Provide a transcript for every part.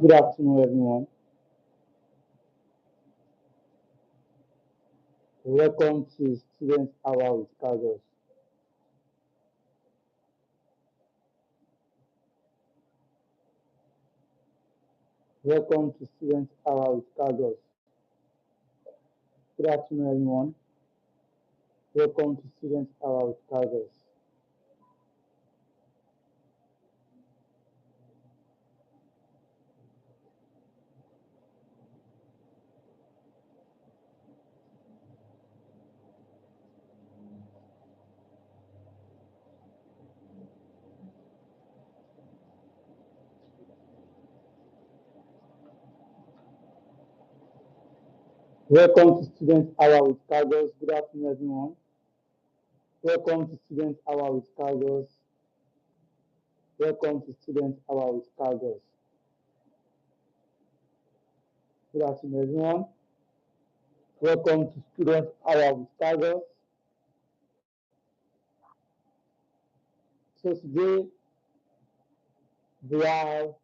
Good afternoon, everyone. Welcome to Student Hour with Kagos. Welcome to Student Hour with Kagos. Good afternoon, everyone. Welcome to Student Hour with Kagos. Welcome to Student Hour with Kagos. Good afternoon, everyone. Welcome to Student Hour with Kagos. Welcome to Student Hour with Kagos. Good afternoon, everyone. Welcome to Student Hour with Kagos. So today we have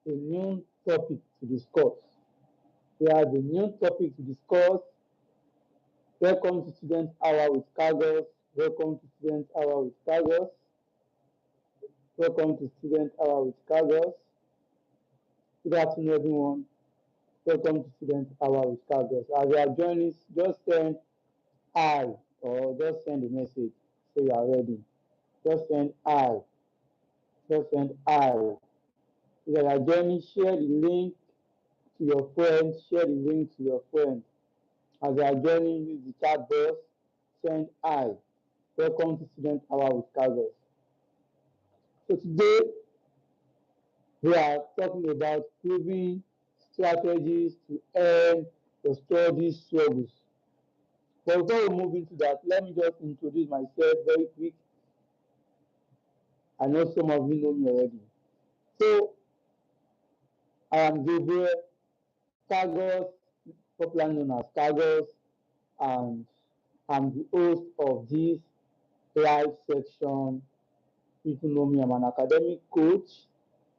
a new topic to discuss. We have a new topic to discuss. Welcome to Student Hour with Kagos. Welcome to Student Hour with Kagos. Welcome to Student Hour with Kagos. Good afternoon, everyone. Welcome to Student Hour with Kagos. As you are joining, just send I or just send a message so you are ready. Just send I. Just send I. If you are joining, share the link to your friends. Share the link to your friends. As you are joining, use the chat box. Send I. Welcome to Student Hour with Kagos. So today we are talking about proving strategies to end your study struggles. But before we move into that, let me just introduce myself very quick. I know some of you know me already. So I am Gabriel Kagos, popularly known as Kagos, and I'm the host of this live section. People know me, I'm an academic coach,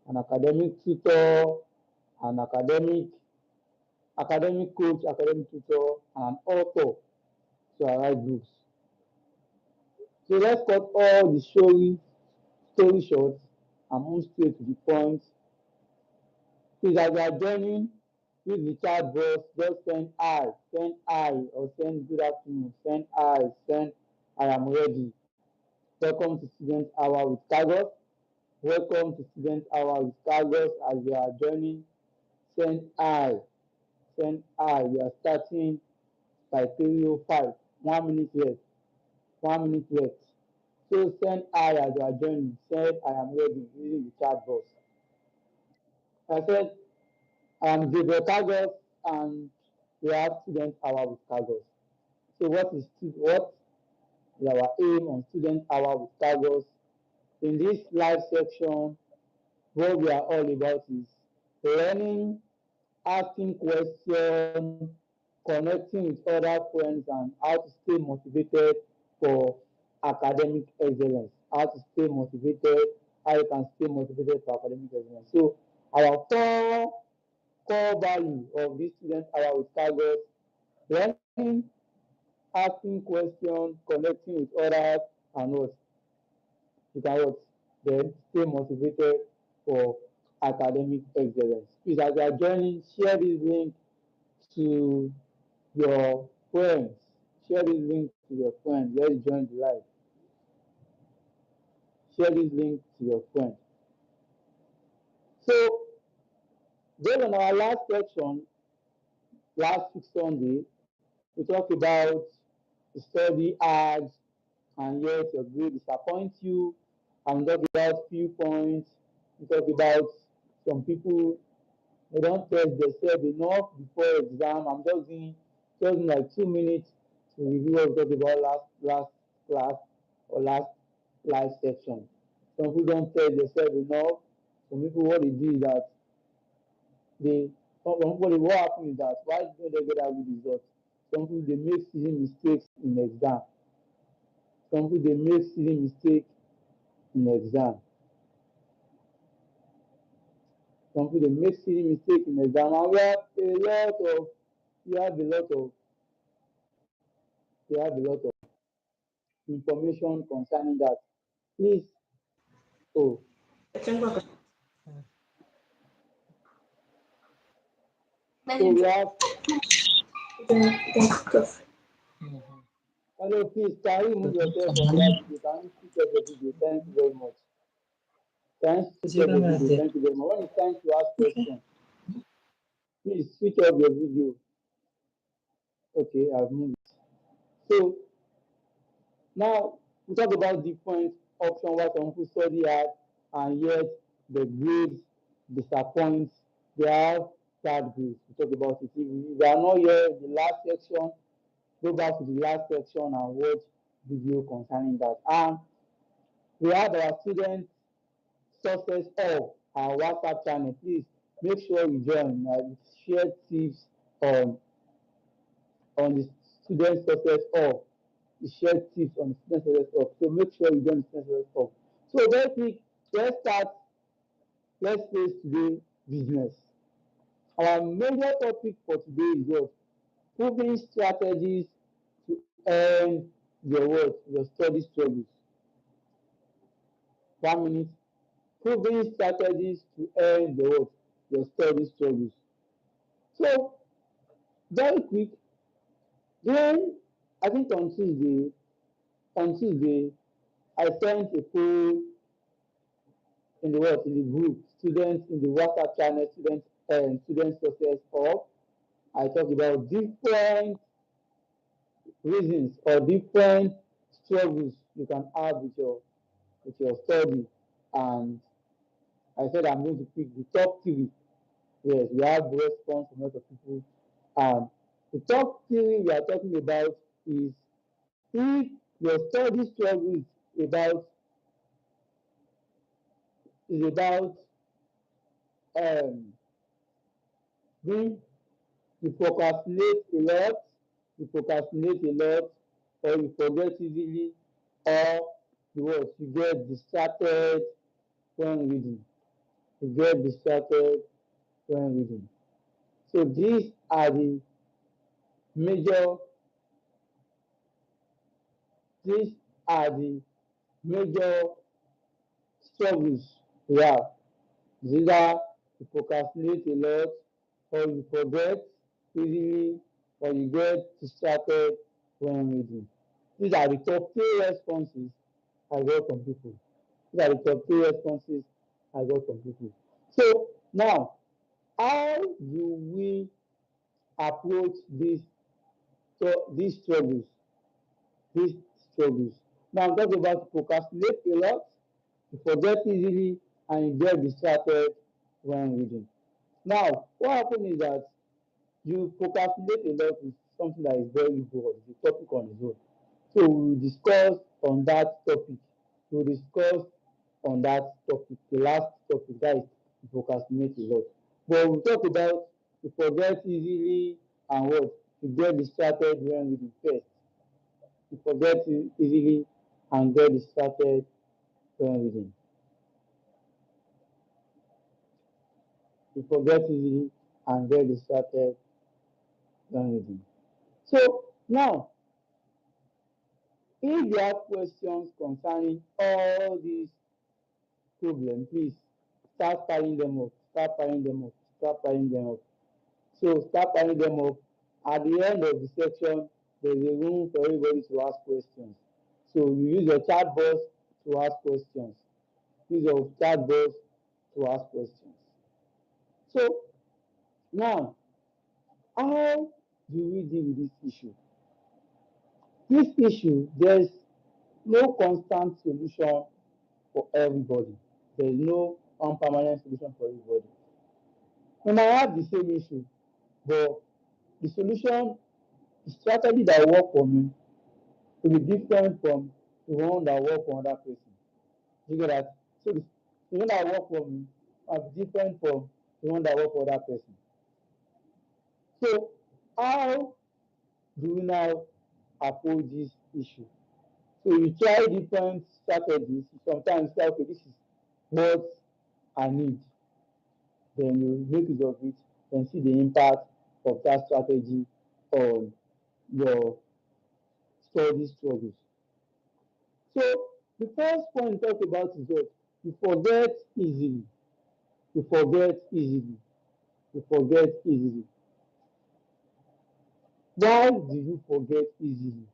an academic tutor, an academic coach, academic tutor, and an author. So I write books. So let's cut all the story short and move straight to the point. Please, as you are joining, use the chat box, just send I, or send good afternoon, send I, send I am ready. Welcome to Student Hour with Kagos. Welcome to Student Hour with Kagos. As you are joining, send I, send I. We are starting by 3:05. 1 minute left. 1 minute left. So send I as you are joining. Send I am ready using the chat box. I said I am Gabriel Kagos and we have student hour with Kagos. So what is our aim on student hour with Kagos? In this live section, what we are all about is learning, asking questions, connecting with other friends, and how to stay motivated for academic excellence. How to stay motivated, how you can stay motivated for academic excellence. So our core value of this student hour with Kagos, learning, asking questions, connecting with others, and what you can what then stay motivated for academic excellence. Please, as you are joining, share this link to your friends. Share this link to your friends. Let's join the live. Share this link to your friends. So, based on our last section, last week Sunday, we talked about study hard and yet your grade disappoints you. And talk about few points. We talk about some people they don't test themselves enough before exam. I'm just in like 2 minutes to review what we talked about last class or last live section. Some people don't test themselves enough. Some people what they do is that they what happens is that why don't they get that good result? Some people they make silly mistakes in exam. Some people they make silly mistakes in exam. Some people they make silly mistake in exam, and you have a lot of you have a lot of information concerning that. Please, oh, so we have hello, please can you remove yourself from that video? Can you switch off your video? Thank you very much. Can you switch off your video? Thank you very much. When it's time to ask questions, please switch off your video. Okay, I've moved. So now we talk about different options why some people study hard and yet the grades disappoint. They have bad grades. We talk about it. If you are not here in the last section, go back to the last section and watch video concerning that. And we have our student success hub, our WhatsApp channel. Please make sure you join. Share tips on on the student success hub. We share tips on the student success hub. So make sure you join the student success hub. So very quick, let's start. Let's face today business. Our major topic for today is what? Proving strategies to earn your what? Your study struggles. 1 minute. Proving strategies to earn the what? Your study struggles. So very quick, then I think on Tuesday, I sent a poll in the what? In the group, students in the WhatsApp channel, student success hub. I talked about different reasons or different struggles you can have with your study, and I said I'm going to pick the top three. Yes, we have response from a lot of people, and the top three we are talking about is if your study struggle about is about um being you procrastinate a lot, you procrastinate a lot, or you forget easily, or you get distracted when reading. You get distracted when reading. So major these are the major struggles we have. It's either you procrastinate a lot, or you forget easily, or you get distracted when reading. These are the top three responses I got from people. These are the top three responses I got from people. So now, how do we approach these struggles? These struggles. Now I'm talking about procrastinate a lot, you forget easily, and you get distracted when reading. Now, what happens is that you procrastinate a lot is something that is very broad, it's a topic on its own. So we will discuss on that topic. We will discuss on that topic, the last topic, that is you procrastinate a lot. But we talk about you forget easily and what? You get distracted when reading first. You forget easily and get distracted when reading. You forget easily and get distracted when reading. So now, if you have questions concerning all these problems, please start piling them up, start piling them up, start piling them up. So start piling them up. At the end of the section, there's a room for everybody to ask questions. So you use your chat box to ask questions. Use your chat box to ask questions. So now, how do we deal with this issue? This issue, there's no constant solution for everybody. There is no one permanent solution for everybody. We might have the same issue, but the solution, the strategy that work for me will be different from the one that work for another person. You get that? So the one that work for me will be different from the one that work for other person. So how do we now approach this issue? So you try different strategies. Sometimes you say, okay, this is what I need. then you make use of it and see the impact of that strategy on your study struggles. So the first point we talk about is what you forget easily. You forget easily. You forget easily. Why do you forget easily?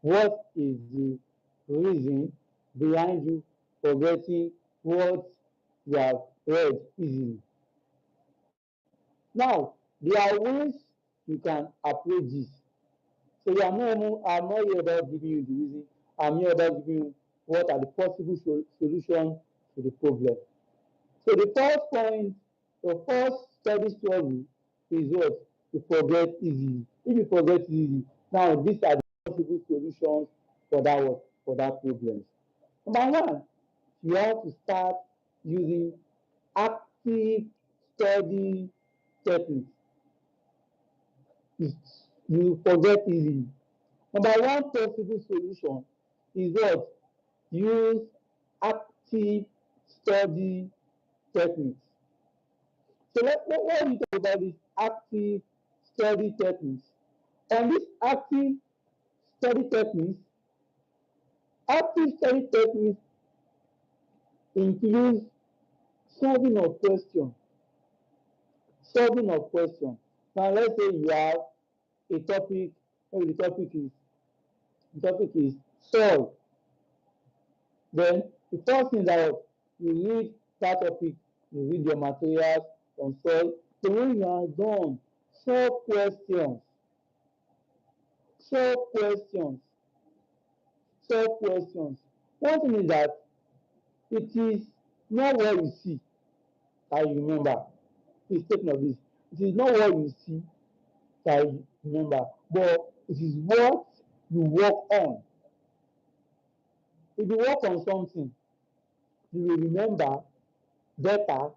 What is the reason behind you forgetting what you have read easily? Now, there are ways you can approach this. So I'm not here about giving you the reason. I'm here about giving you what are the possible solutions to the problem. So the first point, the first study struggle is what? To forget easily. If you forget easily, now these are the possible solutions for that what? For that problem. Number one, you have to start using active study techniques. You forget easily. Number one possible solution is what? Use active study techniques. So let me talk about this active study techniques. And this study techniques, active study techniques includes solving of questions. Solving of questions. Now let's say you have a topic, maybe the topic is solve. Then the first thing that you read that topic, you read your materials on solve. So when you are done, solve questions. Solve questions. Solve questions. One thing is that it is not what you see that you remember. Please take note of this. It is not what you see that you remember, but it is what you work on. If you work on something, you will remember better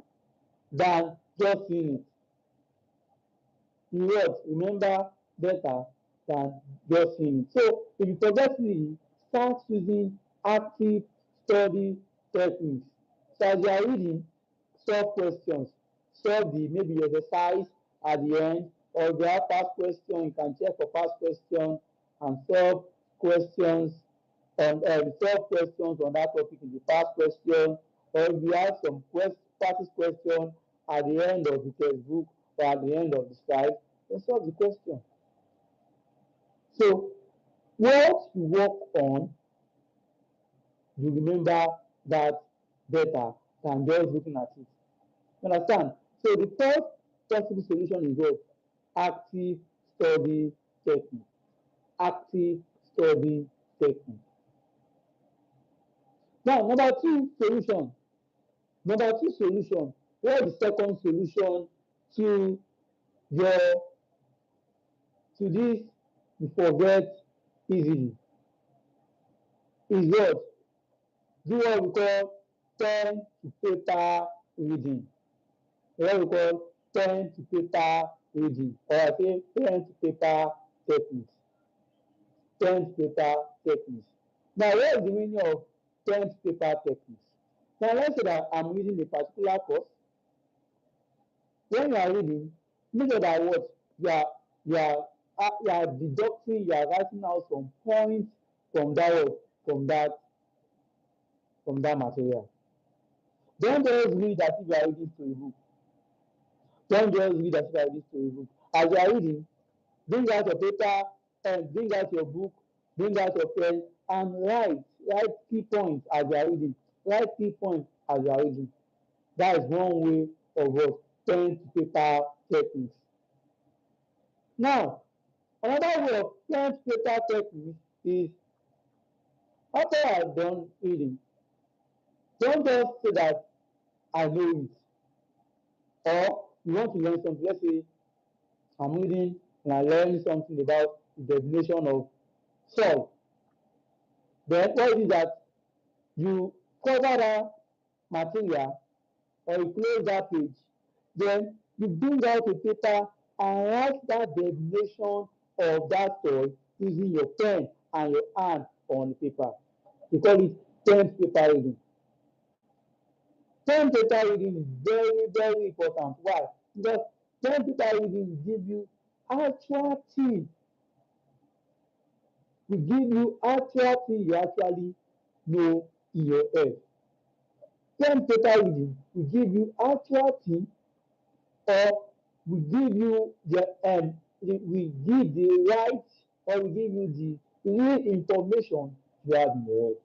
than just seeing it. You will remember better than just seeing it. So if you progressively start using active study techniques. So as you are reading, solve questions. Solve the maybe exercise at the end, or if you have past question, you can check for past question and questions solve questions on that topic in the past question, or if you have some practice question at the end of the textbook or at the end of the slide, then solve the question. So what you work on, you remember that better than just looking at it. You understand? So the first possible solution is what? Active study technique. Active study technique. Now, number two solution. What is the second solution to your to this you forget easily? Is what? Do what we call pen to paper reading. What we call pen to paper reading, or I say pen to paper techniques. Pen to paper techniques. Now, what is the meaning of pen to paper techniques? Now, let's say that I'm reading a particular course. When you are reading, make sure that what you are deducting, you are writing out some points from that word, from that material. Don't just read as if you are reading to a book. Don't just read as if you are reading to a book. As you are reading, bring out your paper and bring out your book, bring out your pen and write key points as you are reading. Write key points as you are reading. That is one way of what pen to paper techniques. Now, another way of pen to paper techniques is after I have done reading, don't just say that I know it. Or you want to learn something. Let's say I'm reading and I learn something about the definition of solve. Then what is that you cover that material or you close that page. Then you bring out a paper and write that definition of that solve using your pen and your hand on the paper. We call it pen paper reading. Pen paper reading is very, very important. Why? Because pen paper reading will give you actual thing, will give you actual thing you actually know in your head. Pen paper reading will give you actual thing, or will give you the will give the right, or will give you the real information you have in your head.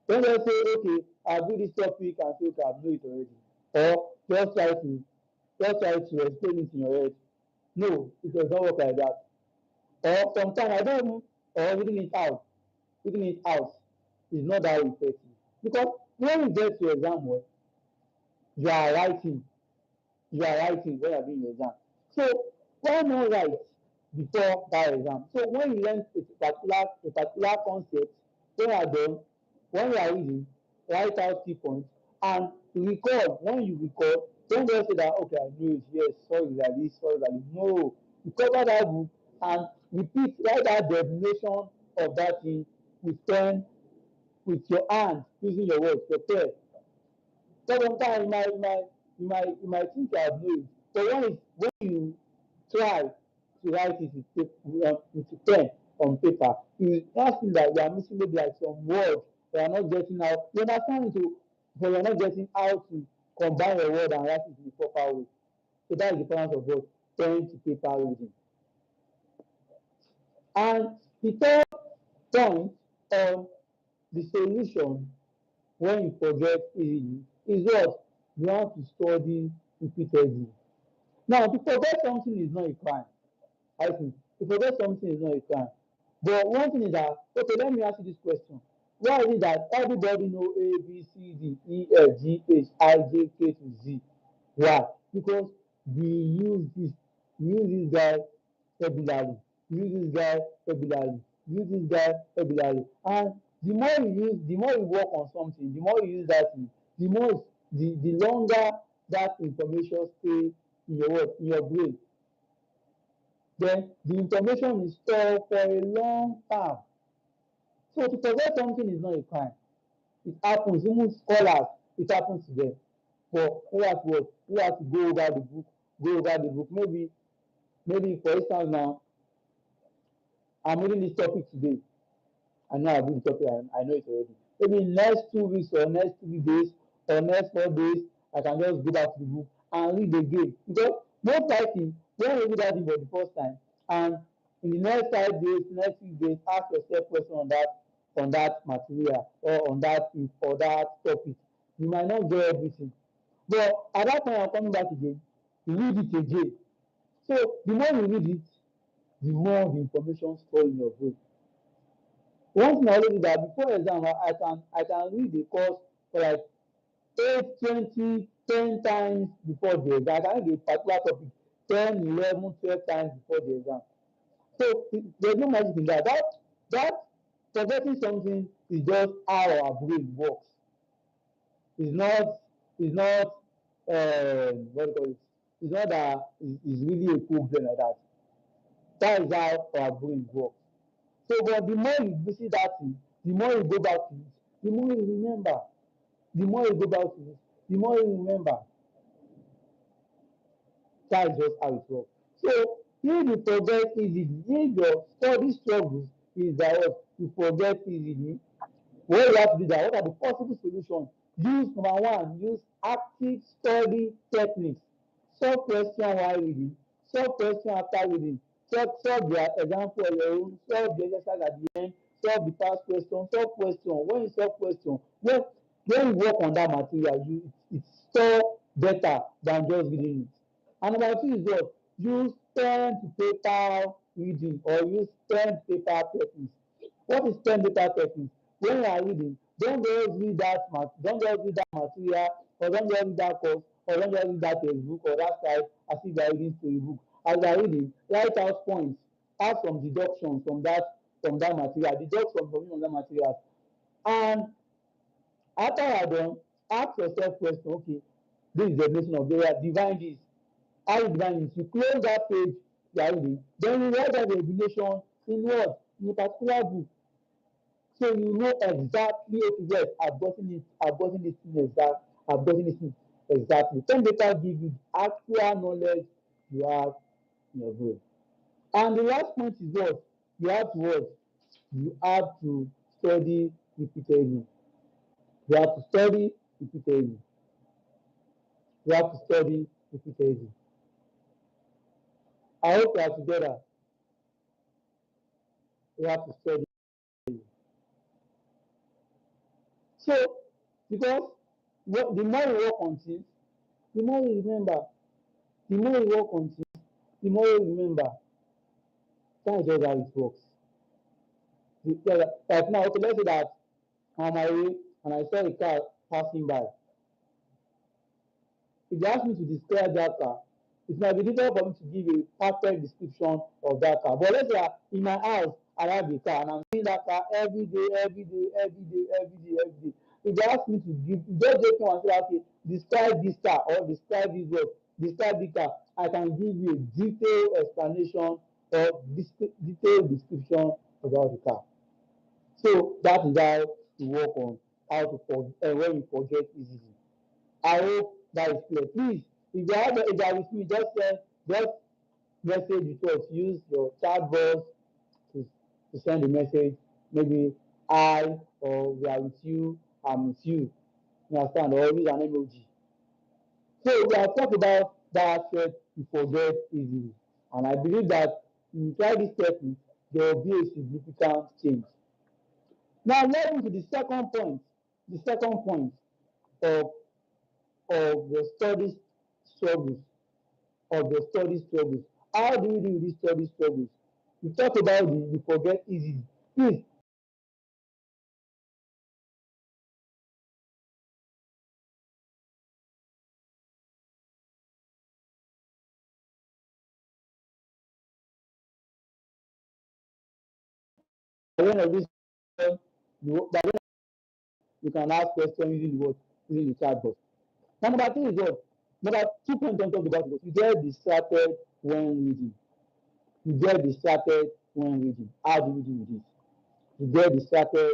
Don't just say, okay, I'll do this topic and say, okay, I know it already. Or just try to explain it in your head. No, it does not work like that. Or sometimes I don't even, or reading it out is not that effective. Because when you get to exam hall, you are writing when you are doing your exam. So why not write before that exam? So when you learn a particular concept, when you are done, when you are reading, write out key points and record. When you record, don't just say that, okay, I know it, yes, sorry like this, sorry like this. No, you cover that book and repeat, write that definition of that thing with pen, with your hand, using your words, prepare. So sometimes you might think you have known it, but when you try to write it with pen on paper, you now see that you are missing maybe like some words, you are not getting how you understand it o, but you are not getting how to combine your word and write it in a proper way. So that is the difference of what pen to paper reading. And the third point of the solution when you forget easily is what? You have to study repeatedly. Now, to forget something is not a crime. I think to forget something is not a crime. But one thing is that, okay, let me ask you this question. Why is it that everybody know A, B, C, D, E, F, G, H, I, J, K to Z? Why? Because we use this guy regularly. We use this guy regularly. We use this guy regularly. And the more you work on something, the more you use that thing, the longer that information stay in your brain. Then the information is stored for a long time. So to forget something is not a crime. It happens, even scholars, it happens to them. But who has to go over the book. Maybe for instance now, I'm reading this topic today. I know I read the topic, I know it already. Maybe next 2 weeks or next 3 days or next 4 days, I can just go back to the book and read again. Because most likely, when you read that thing for the first time, and in the next 5 days, next 6 days, ask yourself question on that material or that topic. You might not get everything. But at that time, I'm coming back again, you read it again. So the more you read it, the more the information store in your brain. One thing I always do that before exam, I can read the course for like 8, 20, 10 times before the exam. I can read a particular topic 10, 11, 12 times before the exam. So there's no magic in that. That forgetting something is just how our brain works. It's not it's not what do you call it? It's not that it's really a problem like that. That is how our brain works. So but the more you visit that thing, the more you go back to it, the more you remember. The more you go back to it, the more you remember. That is just how it works. So if you forget easily, if your study struggles is that what you forget easily, what you have to do that, what are the possible solutions? Use number one, use active study techniques. Solve question while reading, solve question after reading, solve the example on your own, solve the exercise at the end, solve the past question, solve question. When you solve question, when you work on that material, it's store better than just reading it. And number two is what? Use pen to paper reading or use pen to paper techniques. What is pen paper techniques? When you are reading, don't just read that material, or don't just read that course, or don't just read that textbook or that site as if you are reading storybook. As you are reading, write out points, add some deductions from that material, deduct some information from that material. And after you are done, ask yourself question, okay, this is the definition of area, divine this. How you divine it? You close that page you are reading, then you write that definition in what? In a particular book. So you know exactly, okay, yes, I've gotten it in exact, I've gotten it exactly. Pen paper give you actual knowledge you have in your brain. And the last point is what? You have to what? You have to study repeatedly. You have to study repeatedly. You have to study repeatedly. I hope we are together. We have to study. So, because the more you work on things, the more you remember. The more you work on things, the more you remember. That's just how it works. Like now, okay, let's say that I'm on my way and I saw a car passing by. If they ask me to describe that car, it might be difficult for me to give a perfect description of that car. But let's say in my house, I have a car and I'm seeing that car every day, every day, every day, every day, every day. If they ask me to give, just come and say, okay, describe this car or describe this word, describe the car, I can give you a detailed explanation or detailed description about the car. So that is how to work on how to forget when you forget easily. I hope that is clear. Please, if you are with me, just message with us. Use your chat box to, to send a message. Maybe I or we are with you, I'm with you. You understand? Or use an emoji. So we have talked about that aspect to forget easily. And I believe that if you try this technique, there will be a significant change. Now, let's move to the second point. The second point of the study struggles of the study struggles. How do we deal with these study struggles? We talk about the forget easily. Please, by the end of this, by the end, you can ask questions using the word, using the chat box. Now, number two is what? Number 2 point don't talk about it. You get distracted when reading. You get distracted when reading. How do we deal with this? You get distracted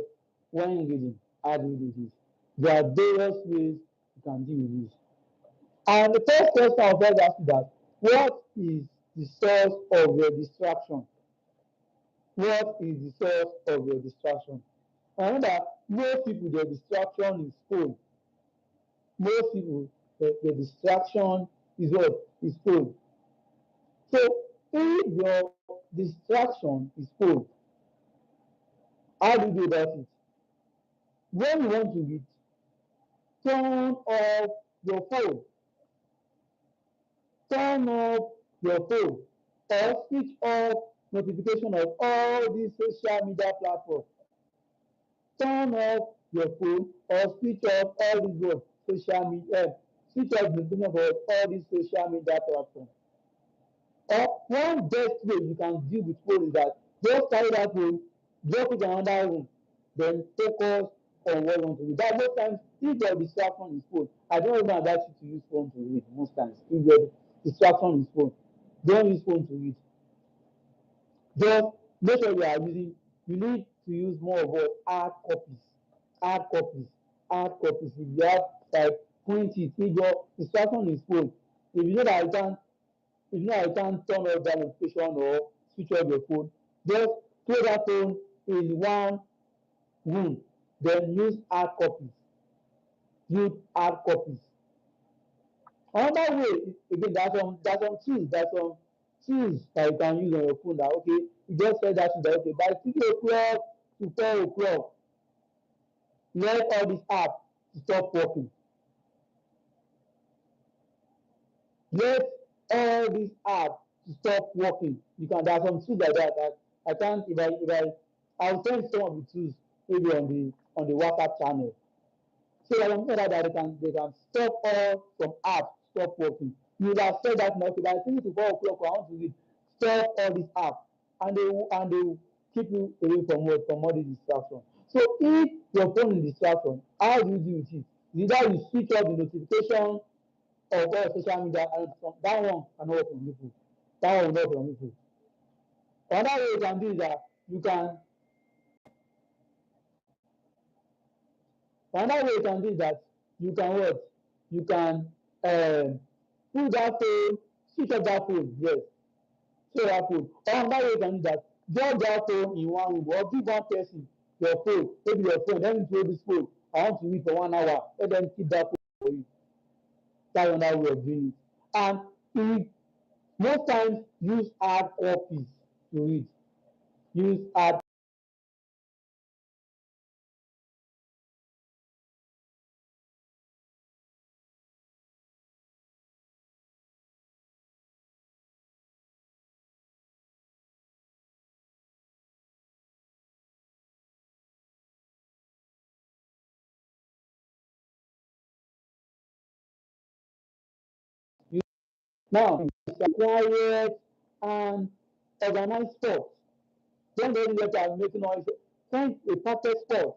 when reading. How do we deal with this? There are various ways you can deal with this. And the first question I'll first ask you that what is the source of your distraction? What is the source of your distraction? And remember, most people their distraction is phone. Most people the distraction is what? Is phone. So if your distraction is phone, how do you do about it? When you want to read, turn off your phone. Turn off your phone or switch off notification of all these social media platforms. Turn off your phone or switch off all these social media, switch off notification of all these social media platforms. Or one best way you can deal with phone is that just carry that phone, drop it in another room, then focus on what you want to read. That most times, if your distraction is phone, I don't even advise you to use phone to read most times. If your distraction is phone, don't use phone to read. Just make sure you are using, you need to use more of what hard copies, hard copies, hard copies. If you have like print it, if your distraction is phone, if you know that I can't if you know I can't turn off that notification or switch off your phone, just throw that phone in one room, then use hard copies. Use hard copies. Another way, again, there's some tools that you can use on your phone that okay, you just set that to that okay, by 3 o'clock to 4 o'clock, let all these apps stop working. Let all these apps stop working. There's some tools like that. I can't if I'll send some of the tools maybe on the WhatsApp channel. So that I'm that they can stop all some apps stop working. You will have said that now okay, by 3 to 4 o'clock I want to read. Stop all these apps and they will keep you away from what from all the distraction. So if your phone is distraction, how do you deal with it? Either you switch off the notification of all social media and that one cannot work on people. That one will not work on people. Another way you can do is that you can another way you can do is that you can what? You can put that phone, switch off that phone, yes, switch that phone. Or another way you can do that, drop that phone in one room or give one person your phone, maybe your phone, let me throw this phone, I want to read for 1 hour, let them keep that phone for you. That's another way of doing it. And we most times use hard copies to read. Use hard now quiet and organized spot. Don't let it make noise. Find a perfect spot.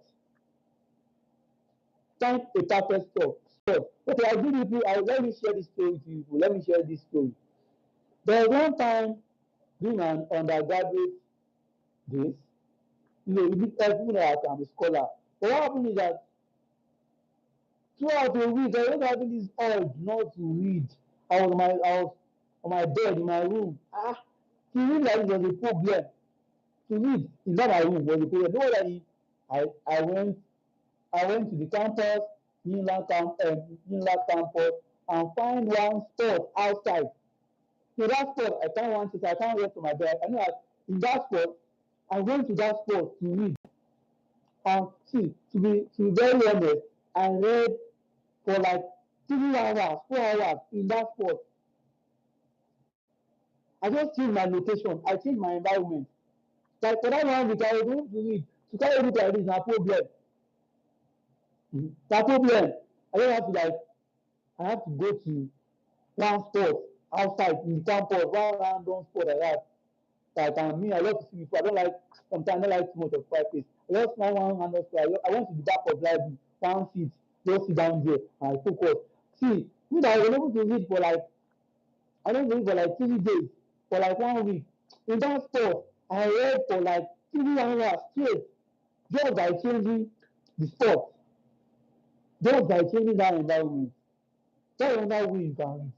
Find a perfect spot. Okay, I'll give you. Let me share this story with you. Let me share this story. There was one time during an undergraduate days, everyone know I'm a scholar. But what happened is that throughout the week, I was having this urge not to read. I was on my bed in my room. To read like it was a problem. To read in that my room was a problem. No that I went I went to the campus, Unilag campus, and find one spot outside. So that spot, I can't want it, I can't rest on my bed. I know that in that spot, I went to that spot to read. And see, to be very honest, I read for like 3 hours, 4 hours in that spot. I just changed my location, I changed my environment. Like for that 1 week, I was going to read. To carry read like this, na problem. Na problem. I don't have to like, I have to go to one spot outside in the campus, one random spot like that. Like me, I love to see people. I don't like sometimes I don't like too much of quiet place. I just find one random spot. I went to the back of library, one seat, just sit down there and I focus. See, me that I was able to read for like I don't read for like 3 days, for like 1 week. In that spot, I read for like 3 hours straight, just by changing the spot, just by changing that environment. That's another way you can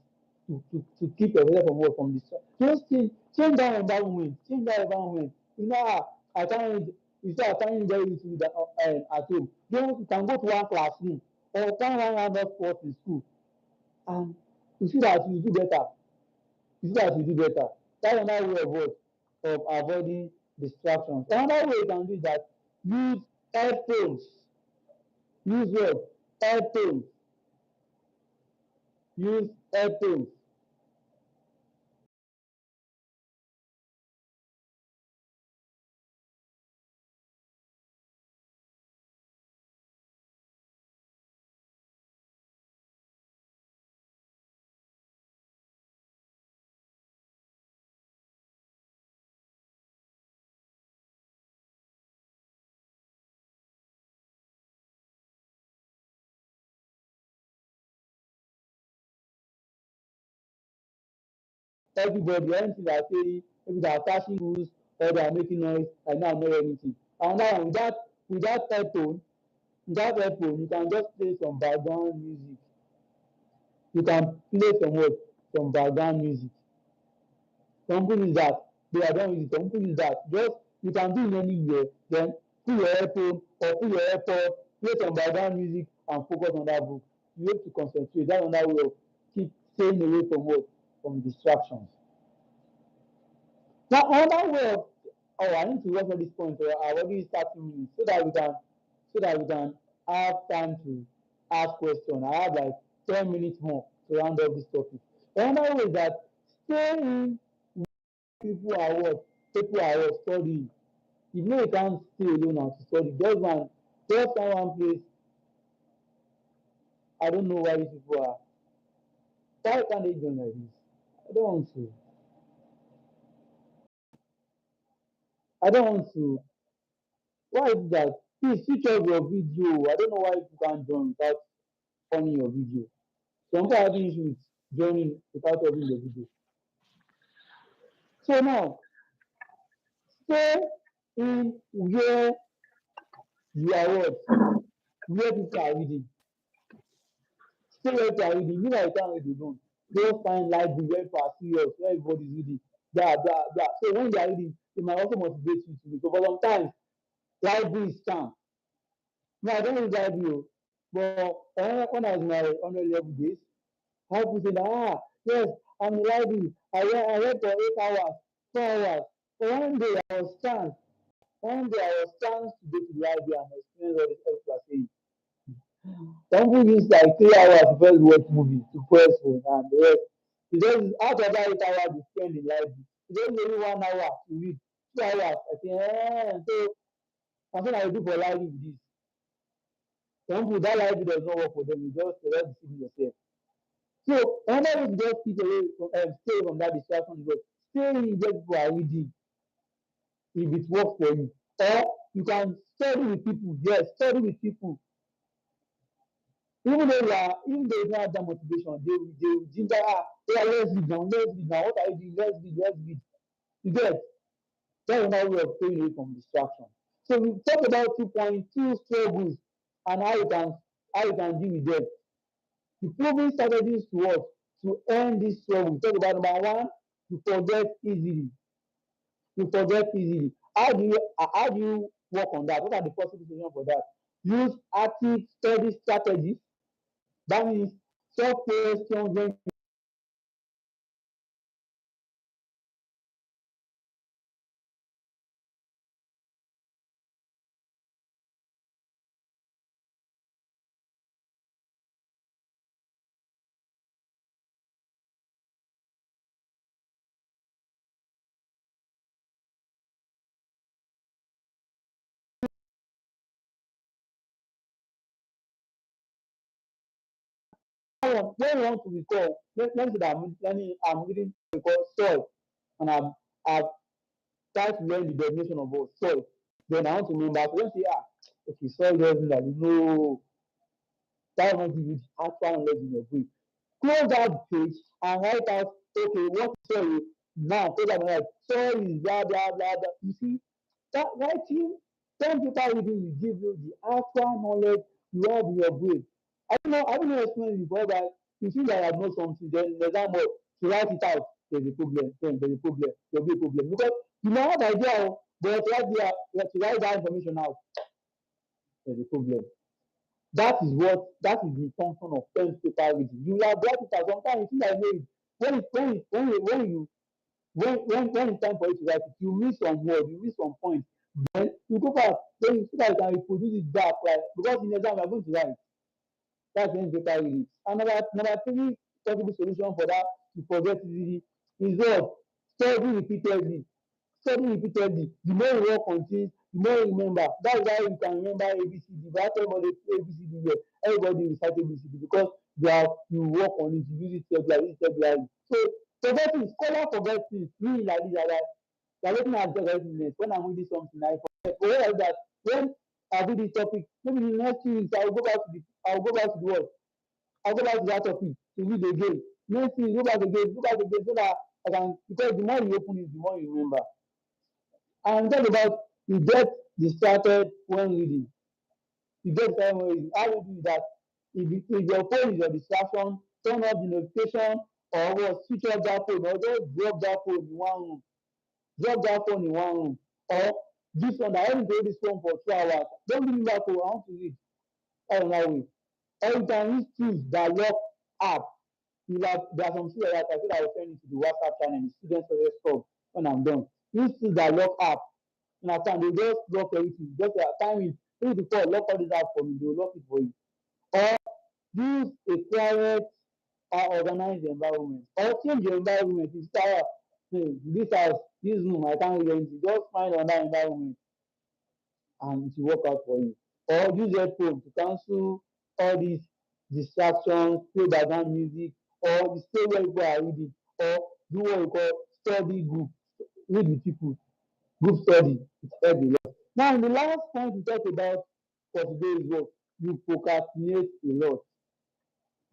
to keep yourself from work from distraction. Just change that environment, change that environment. You know, I can't read, you say I can't read very easily at home. Just you can go to one classroom or find one random spot in school and you see that you do better. You see that you do better. That's another way of what? Of avoiding distractions. Another way you can do is that use headphones. Use what? Headphones. Use headphones. Everybody, anything that say maybe they are attaching rules or they are making noise, I know I'm not anything. And now without headphone, you can just play some background music. You can play some what? Some background music. Some people use that. They are done with it. Some people use that. Just you can do it anywhere. Then put your headphone or put your AirPod, play some background music and focus on that book. You have to concentrate. That's another way of keep staying away from what? From distractions. Now another way of I need to work on this point or I already start 2 minutes so that we can have time to ask questions. I have like 10 minutes more to round up this topic. Another way is that staying people are what people are what studying. If no you can't stay alone and to study, just find one place. I don't know why these people are why can't they join like this? I don't want to. I don't want to. Why is that? Please switch off your video. I don't know why you can't join without on your video. Some people are having issues with joining without having the video. So now, stay in where you are what? Where people are reading. Say what you are reading, you like can't read alone. Just find library where people are serious, where everybody's reading. Blah blah blah. So when they are reading, it might also motivate you to read. So, but sometimes library is scam. No, I don't read library, oh, but when I was in my 100 level days, I people say that yes, I'm in library. I read for 8 hours, 4 hours. But one day I was chance. One day I was chance to go to the library and experience all the stuff you are saying. Some people use like 3 hours to first watch movie to press phone and the rest. You just out of that 8 hours you spend in library, you just only 1 hour to read. 2 hours. I say, so something I do for library with this. Some people that library does not work for them, you just deceive yourself. So another way to just stay from that distraction is what stay in where people are reading if it works for you. Or you can study with people. Yes, study with people. Even though you don't have that motivation, they will ginger, yeah, let's read now. What are you doing? Let's read. You get that's another way of staying away from distraction. So we talk about 2.2 struggles and how you can deal with them. The proven strategies to what? To end this struggle. We talk about number one, to forget easily. To forget easily. How do you work on that? What are the possible solutions for that? Use active study strategies. That means solve questions when when you want to recall, let's say that I'm reading to recall soil and I've tried to learn the definition of what soil. Then I want to remember. So don't say, okay, soil doesn't like no, that will not give you the actual knowledge in your brain. Close that page and write out, okay, what soil now? Close that and soil is blah blah blah blah. You see, that writing, 10 paper reading will give you the actual knowledge you have in your brain. I don't know explain it before, but you feel like I know something, then there's that more to write it out. There's a problem, then there's a problem, there'll be a problem. Because you might have idea, but to write that information out, there's a problem. That is the function of pen paper reading. You will have write it out. Sometimes you feel like no, when it's time for you to write it, you miss some word, you miss some point. Then you go back, then you feel like you can reproduce it back, like because in exam you are going to write. That's when paper reading. And number three possible solution for that to forget easily is what? Study repeatedly. Study repeatedly. The more you work on things, the more you remember. That's why you can remember ABCD. But everybody ABCD here. Everybody recite ABCD because you work on it, you use it regularly. So forgetting, scholar forget things. Me like this, like looking at forgetfulness. When I'm reading something, I forget. But what is that? When I do this topic, maybe in the next 2 weeks, I'll go back to the word. I'll go back to that topic to read again. Next thing, go back again, so that I can, because the more you open it, the more you remember. And talk about you get distracted when reading. You get distracted when reading. How you do that? If your phone is your distraction, turn off the notification or what, switch off that phone or just drop that phone in one room. Drop that phone in one room. Or this one, I only hold this phone for 2 hours. Don't give me that phone, I want to read. That's another way. Or you can use tools that lock app. There are some tools like that. I said I will send it to the WhatsApp channel, the students will stop when I'm done. Use tools that lock app. You understand? They just lock everything. Just time it. If you call, lock all this app for me, they will lock it for you. Or use a quiet organized environment. Or change your environment. If you start this house, this room, I can't read anything. Just find another environment and it will work out for you. Or use headphone to cancel all these distractions, play background music, or stay where people are reading, or do what we call study group, read with people, group study. It helps a lot. Now, the last point we talk about for today is what you procrastinate a lot.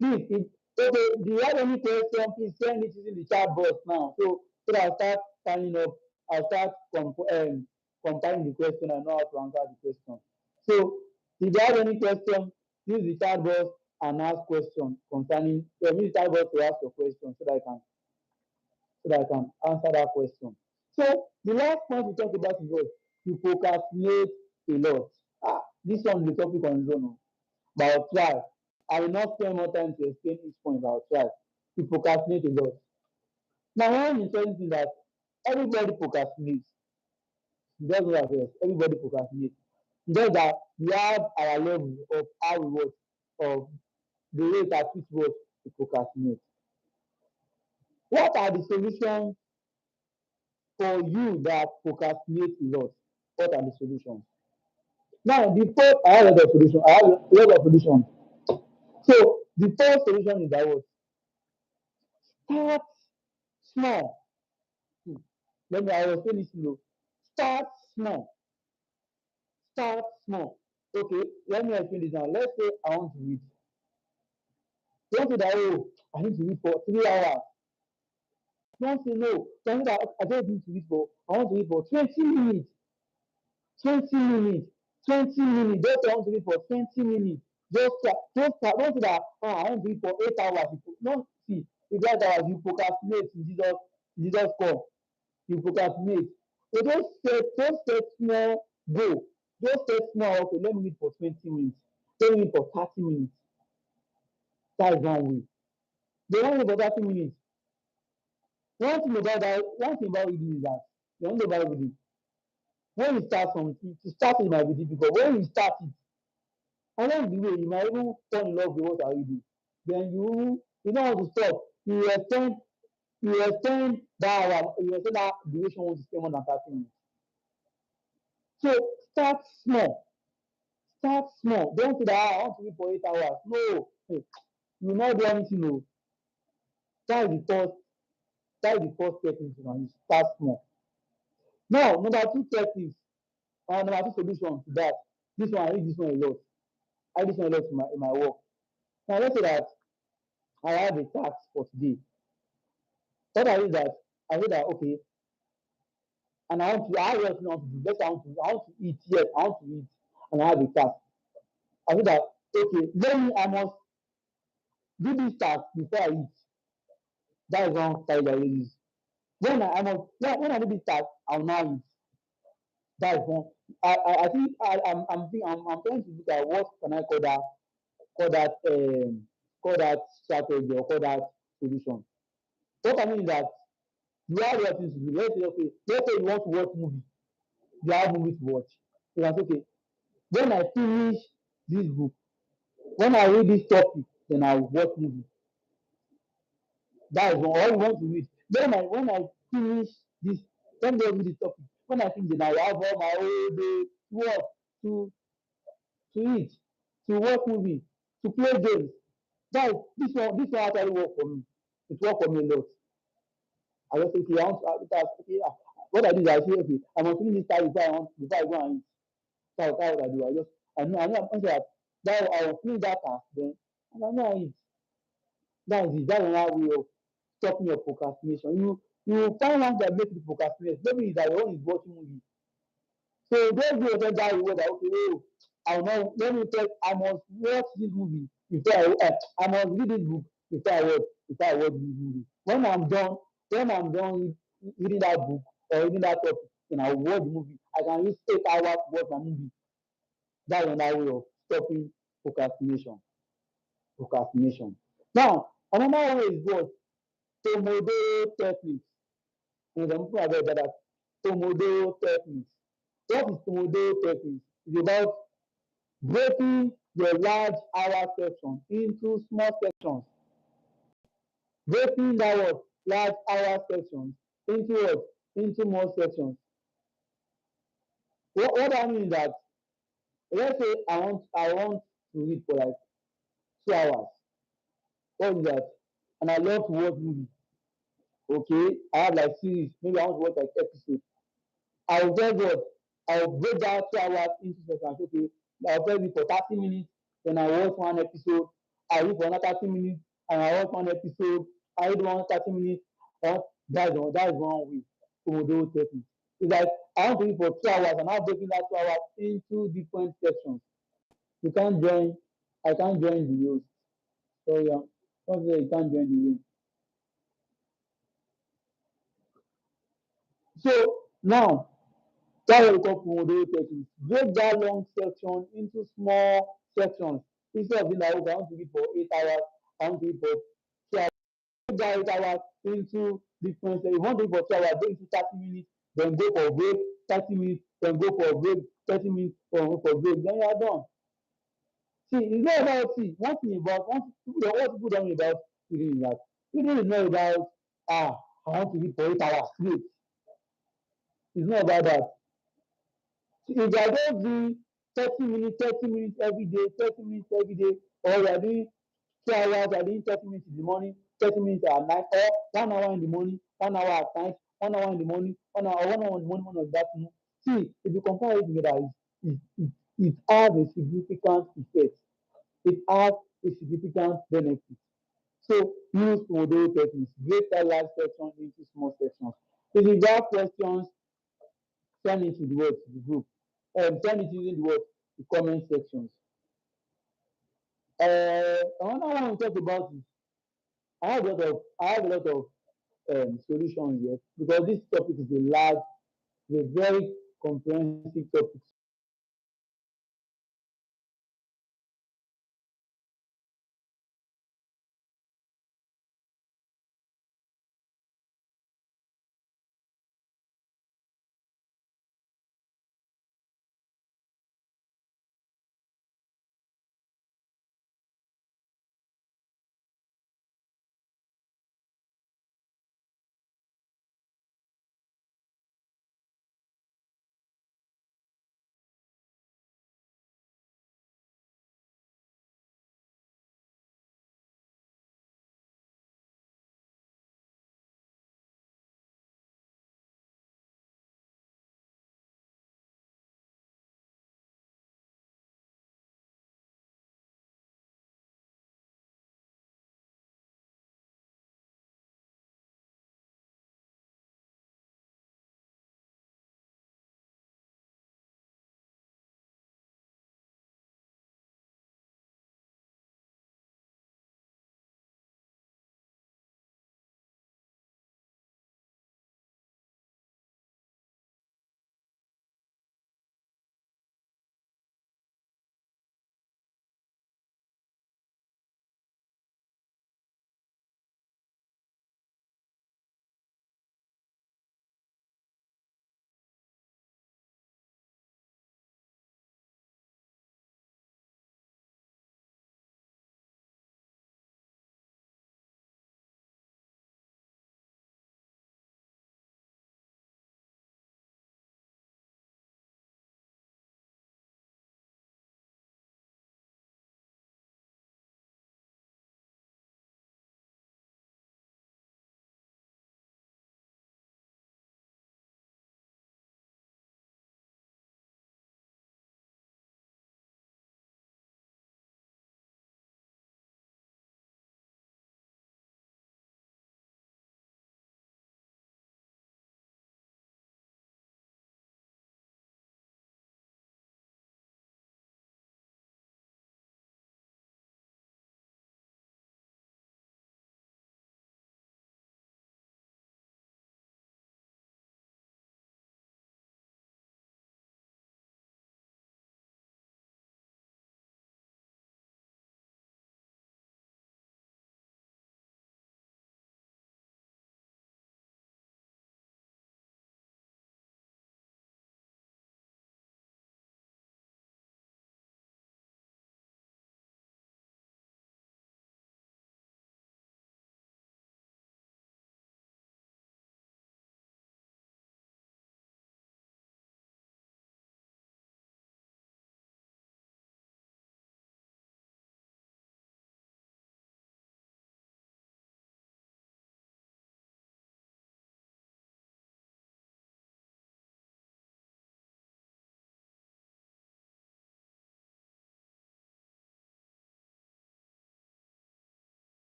Please, okay, do you have any question? Please send it using the chat box now. So that I'll start signing up. I'll start compiling the question. I know how to answer the question. So if you have any question, use the chat box and ask questions concerning. So you need to ask your question so that I can answer that question. So the last point we talk about is what you procrastinate a lot. This one is the topic on its own, but I'll try. I will not spend more time to explain each point, but I'll try. You procrastinate a lot. Now, one interesting thing that everybody procrastinates. Just what I said, everybody procrastinates. Just that we have our level of how we work, of the rate at which we procrastinate. What are the solutions for you that procrastinate a lot? What are the solutions? Now, the first, I have a lot of solutions. I have a lot of solutions. So, the first solution is that what? Start small. Let me, I will say this slow. Start small. Start small. Okay, let me explain this now. Let's say I want to read. Don't say that, oh, I need to read for 3 hours. Don't say no. Don't say that I don't need to read for, I want to read for 20 minutes. 20 minutes. 20 minutes. Just I want to read for 20 minutes. Don't say that, I want to read for 8 hours. Don't see, if that hours you procrastinate in Jesus call. You procrastinate. So don't set small goal. Just set small, okay, let me read for 20 minutes. Let me read for 30 minutes. That is one way. They want read for 30 minutes. One thing about reading is that you don't know about reading. When you start something, to start it might be difficult. When you start it, along the way, you might even fall in love with what you're reading. Then you know how to stop. You extend that hour, you extend that duration once you spend more than 30 minutes. So start small. Start small. Don't say that I want to read for 8 hours. No, hey, you will not do anything. No. That is the first. That is the first step into it. Start small. Now, number two step is number two solution to that. This one, I read this one a lot. I read this one a lot in my work. Now, let's say that I have a task for today. What I do is that I say that, okay, and I have what I want to do. Let's say I want to eat. Yes, I want to eat, and I have a task. I say that, okay, I must do this task before I eat. That is one style I use. When I do this task, I'll now eat. That is one. I think I'm trying to look at what can I call that call that strategy or call that solution. What I mean is that you have your things to do. Let's say you want to watch movie. You have movie to watch. You can say, okay, when I finish this book, when I read this topic, then I will watch movie. That is one. All you want to read. When I finish this, when they read this topic, when I finish, then I will have all my whole day to work, to eat, to watch movie, to play games. This one actually work for me. It work for me a lot. I just say, okay, I want to okay, what I do is I say, okay, I must finish this time before I go and eat. That's what I do. I know I'm sure that I will finish that task, then and I know I eat. That is it. That's another way of stopping your procrastination. You find one that makes you procrastinate. Maybe it's that your own is watching movie. So those who say that word that okay, oh, I know let me tell I must watch this movie I must read this book before I watch this movie. When I'm done reading that book or reading that topic, then I will watch the movie. I can use 8 hours to watch my movie. That's another way of stopping procrastination. Procrastination. Now, another way is what? Pomodoro technique. And some people have heard that Pomodoro technique. What is Pomodoro technique? It's about breaking your large hour section into small sections. Breaking that what large hour sections into what? Into more sections. What I mean is that let's say I want to read for like 2 hours. What is that? And I love to watch movies. Okay, I have like series. Maybe I want to watch like episodes. I will tell God, I will break down 2 hours into sections. Okay, I will tell you for 30 minutes, then I watch one episode. I read for another 30 minutes, and I watch one episode. I read one 30 minutes. That is one way. Pomodoro technique. It's like I want to read for 2 hours, and I'm breaking that 2 hours into different sections. You can't join. I can't join the host. So yeah, what's there you can't join the room. So now that's what we call Pomodoro technique. Break that long section into small sections. Instead of being like, okay, I want to read for 8 hours, I want to read for 2 hours. Break that 8 hours into different. If you want to read for 2 hours, go into 30 minutes, then go for a break, 30 minutes, then go for a break, 30 minutes for a break. Then you are done. See, it's not about one thing about what people don't know about reading is that reading is not about I want to read for 8 hours straight. It's not about that. If you are just doing 30 minutes every day, 30 minutes every day, or you are doing 2 hours, you are doing 30 minutes in the morning, 30 minutes at night, or 1 hour in the morning, 1 hour at night, 1 hour in the morning, 1 hour, 1 hour in the morning, 1 hour in the afternoon. See, if you compare it together, it has a significant effect. It has a significant benefit. So use Pomodoro techniques. Break that large section into small sections. If you have questions, send it to the word to the group. Send it using the word the comment sections. Another one we talk about is I have a lot of solutions here because this topic is a very comprehensive topic.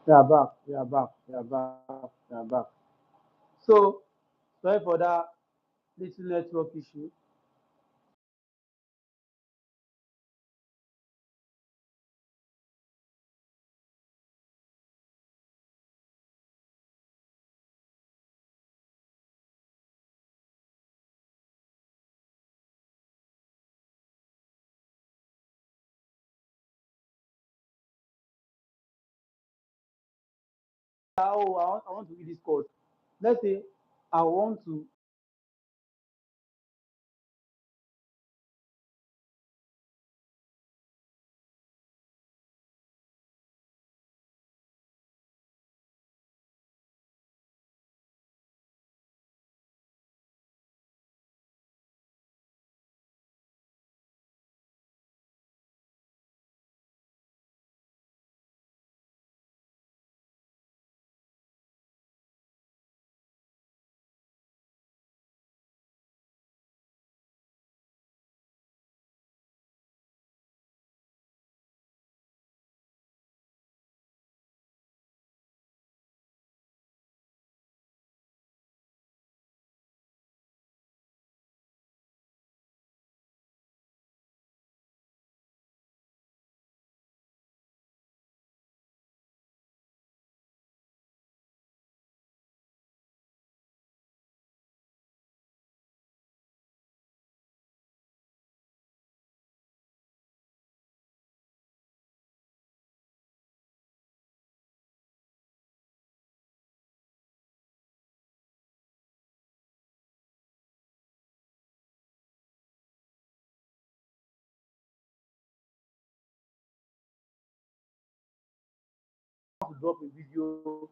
We are back. We are back. We are back. We are back. So sorry for that little network issue. Oh, I want to read this code. Let's say I want to drop a video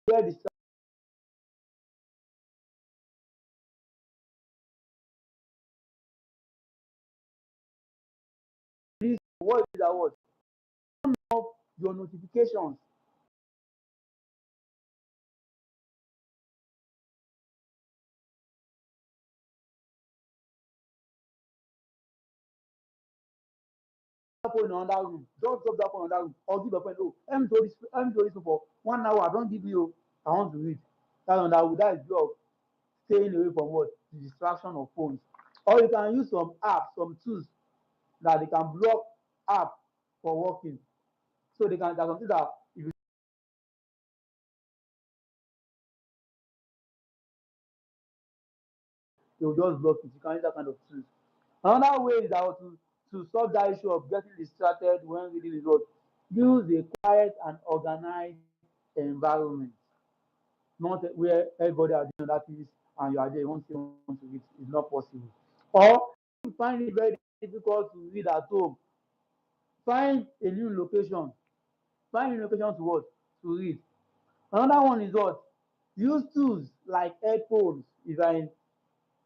where the this what is that what of your notifications phone in another room. Just drop that phone in another room or give a friend, oh, let me do this for 1 hour. Don't give you. I want to read. That's another that is your staying away from what the distraction of phones. Or you can use some apps, some tools that they can block app for working. So they can there's something that if they will just block it. You can use that kind of tools. Another way is that to solve that issue of getting distracted when reading is what use a quiet and organized environment, not where everybody are doing other things and you are there, you want to read. It's not possible. Or you find it very difficult to read at home, find a new location. Find a new location to what? to read. Another one is what? Use tools like headphones. If you're in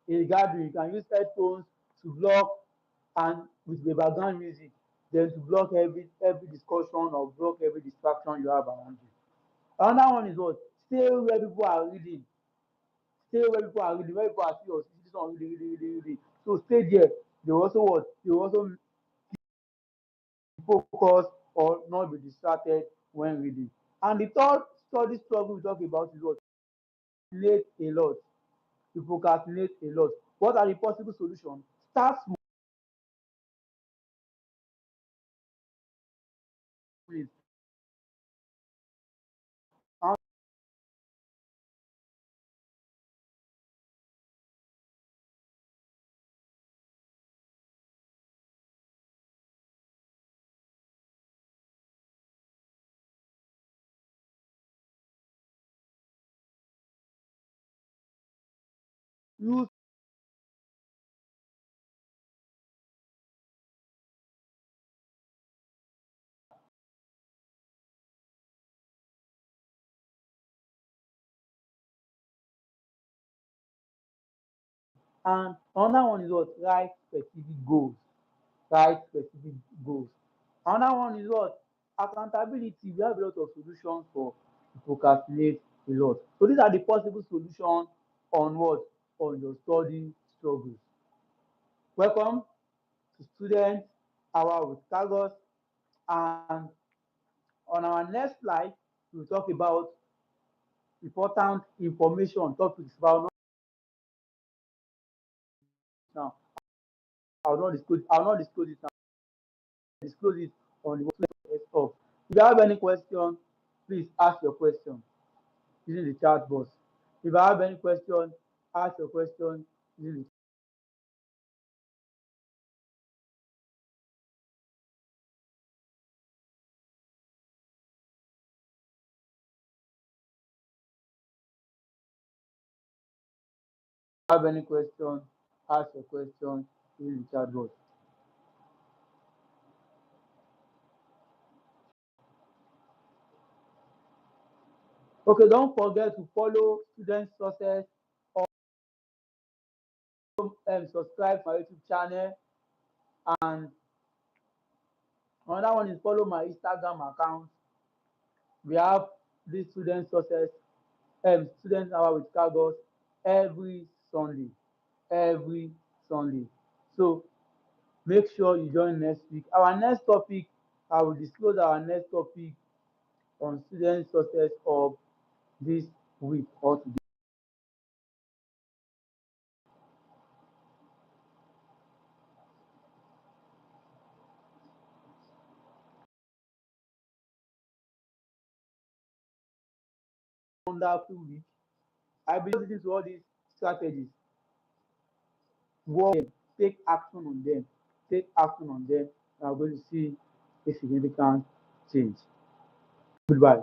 a gathering, you can use headphones to block and with the background music, then to block every discussion or block every distraction you have around you. Another one is what? Stay where people are reading. Stay where people are reading. Where people are serious, this one reading, reading, reading, reading. So stay there. They will also what? They will also focus or not be distracted when reading. And the third study struggle we talk about is what? Procrastinate a lot. You procrastinate a lot. What are the possible solutions? Start small. Use and another one is what? Write specific goals. Write specific goals. Another one is what? Accountability. We have a lot of solutions for to procrastinate a lot. So these are the possible solutions on what? On your study struggles. Welcome to Student Hour with Kagos. And on our next slide, we'll talk about important information topics about now. I'll not disclose it now. Disclose it on the website of. If you have any question, please ask your question using the chat box. If I have any question, ask your question using the have any question, ask your question using the chat box. Okay, don't forget to follow Student Success or subscribe to my YouTube channel. And another one is follow my Instagram account. We have this student hour with Kagos every Sunday. Every Sunday. So make sure you join next week. Our next topic, I will disclose our next topic on student success of this week or today. Wonderful week. I believe listening to all these strategies. Work them, take action on them, take action on them. We are going to see a significant change. Goodbye.